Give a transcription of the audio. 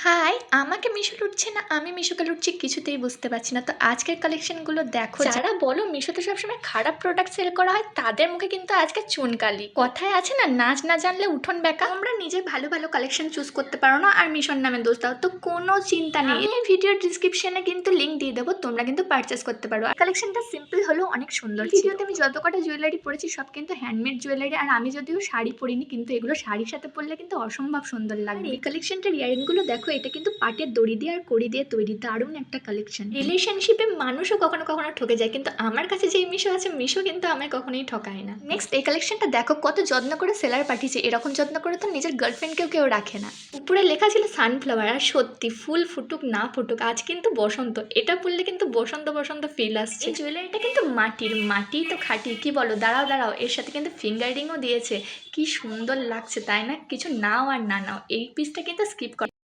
High! আমাকে মিশো লুটছে না আমি মিশোকে লুটছি কিছুতেই বুঝতে পারছি না। তো আজকের কালেকশনগুলো দেখো। যারা বলো মিশোতে সবসময় খারাপ প্রোডাক্ট সেল করা হয় তাদের মুখে কিন্তু আজকে চুনকালি। কথায় আছে না, নাচ না জানলে উঠোন বেঁকা। তোমরা নিজে ভালো ভালো কালেকশন চুজ করতে পারো না আর মিশোর নামে দোষ দাও, তো কোনো চিন্তা নেই। আমি এই ভিডিওর ডিসক্রিপশনে কিন্তু লিঙ্ক দিয়ে দেবো, তোমরা কিন্তু পারচেস করতে পারো। আর কালেকশনটা সিম্পল হলেও অনেক সুন্দর। ভিডিওতে আমি যত কটা জুয়েলারি পরেছি সব কিন্তু হ্যান্ডমেড জুয়েলারি, আর আমি যদিও শাড়ি পরিনি কিন্তু এগুলো শাড়ির সাথে পরলে কিন্তু অসম্ভব সুন্দর লাগবে। এই কালেকশনটার ইয়ারিংগুলো দেখো, এটা কিন্তু পাটের দড়ি দিয়ে আর কড়ি দিয়ে তৈরি, দারুণ একটা কালেকশন। রিলেশনশিপে মানুষও কখনো কখনো ঠকে যায়, কিন্তু আমার কাছে যেই মিশো আছে মিশো কিন্তু আমায় কখনোই ঠকায় না। নেক্সট এই কালেকশনটা দেখো, কত যত্ন করে সেলার পাঠিয়েছে। এরকম যত্ন করে তো নিজের গার্লফ্রেন্ডকেও কেউ রাখে না। উপরে লেখা ছিল সানফ্লাওয়ার, আর সত্যি ফুল ফুটুক না ফুটুক আজ কিন্তু বসন্ত, এটা পড়লে কিন্তু বসন্ত বসন্ত ফিল আসছে। এই জুয়েলারিটা কিন্তু মাটি তো খাঁটি, কি বলো? দাঁড়াও দাঁড়াও, এর সাথে কিন্তু ফিঙ্গার রিংও দিয়েছে। কি সুন্দর লাগছে তাই না? কিছু নাও আর না নাও, এই পিসটা কিন্তু স্কিপ কর।